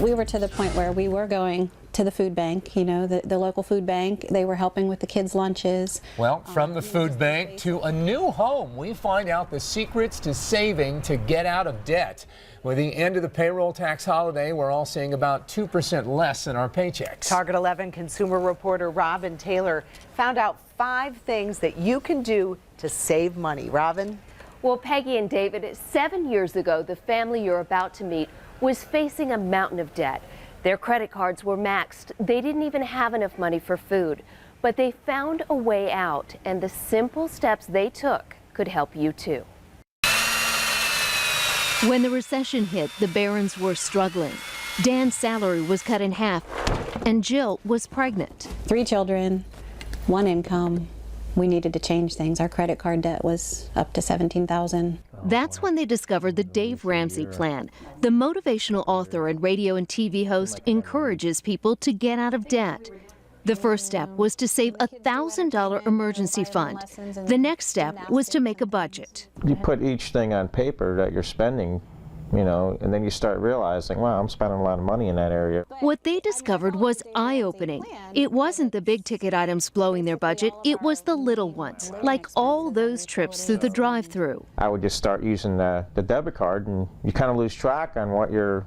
We were to the point where we were going to the food bank, you know, the local food bank. They were helping with the kids' lunches. Well, from the food bank to a new home, we find out the secrets to saving to get out of debt. With the end of the payroll tax holiday, we're all seeing about 2% less in our paychecks. Target 11 consumer reporter Robin Taylor found out 5 things that you can do to save money. Robin? Well, Peggy and David, 7 years ago, the family you're about to meet was facing a mountain of debt. Their credit cards were maxed. They didn't even have enough money for food. But they found a way out, and the simple steps they took could help you too. When the recession hit, the Barons were struggling. Dan's salary was cut in half, and Jill was pregnant. 3 children, 1 income. We needed to change things. Our credit card debt was up to $17,000. That's when they discovered the Dave Ramsey plan. The motivational author and radio and TV host encourages people to get out of debt. The first step was to save a $1,000 emergency fund. The next step was to make a budget. You put each thing on paper that you're spending, you know, and then you start realizing, wow, I'm spending a lot of money in that area. What they discovered was eye-opening. It wasn't the big-ticket items blowing their budget, it was the little ones, like all those trips through the drive-thru. I would just start using the debit card, and you kind of lose track on what you're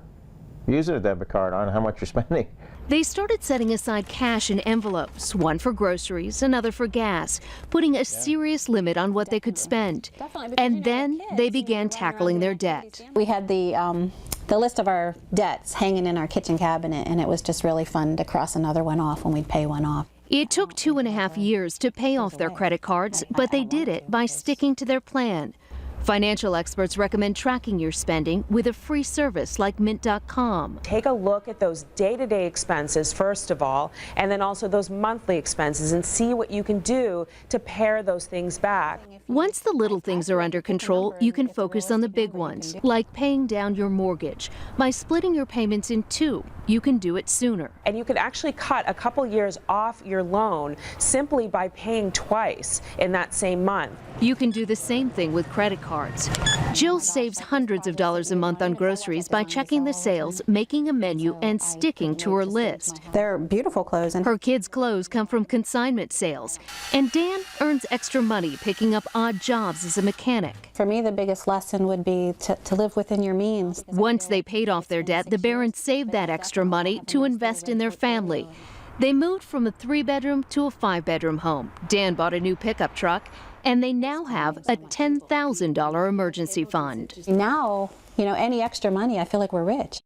using a debit card on, how much you're spending. They started setting aside cash in envelopes, one for groceries, another for gas, putting a serious limit on what they could spend. And then they began tackling their debt. We had the list of our debts hanging in our kitchen cabinet, and it was just really fun to cross another one off when we'd pay one off. It took 2.5 years to pay off their credit cards, but they did it by sticking to their plan. Financial experts recommend tracking your spending with a free service like Mint.com. Take a look at those day-to-day expenses first of all, and then also those monthly expenses, and see what you can do to pare those things back. Once the little things are under control, you can focus on the big ones, like paying down your mortgage. By splitting your payments in 2, you can do it sooner. And you could actually cut a couple years off your loan simply by paying twice in that same month. You can do the same thing with credit cards. Jill saves hundreds of dollars a month on groceries by checking the sales, making a menu, and sticking to her list. They're beautiful clothes. And her kids' clothes come from consignment sales. And Dan earns extra money picking up odd jobs as a mechanic. For me, the biggest lesson would be to live within your means. Once they paid off their debt, the Barons saved that extra money to invest in their family. They moved from a 3-bedroom to a 5-bedroom home. Dan bought a new pickup truck, and they now have a $10,000 emergency fund. Now, you know, any extra money, I feel like we're rich.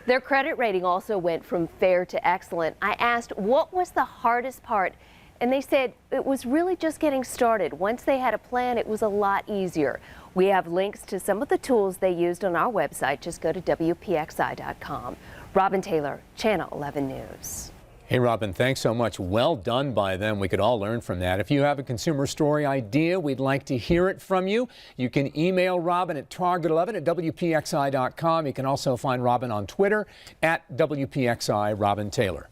Their credit rating also went from fair to excellent. I asked what was the hardest part, and they said it was really just getting started. Once they had a plan, it was a lot easier. We have links to some of the tools they used on our website. Just go to WPXI.com. Robin Taylor, Channel 11 News. Hey, Robin, thanks so much. Well done by them. We could all learn from that. If you have a consumer story idea, we'd like to hear it from you. You can email Robin at target11@WPXI.com. You can also find Robin on Twitter at WPXI Robin Taylor.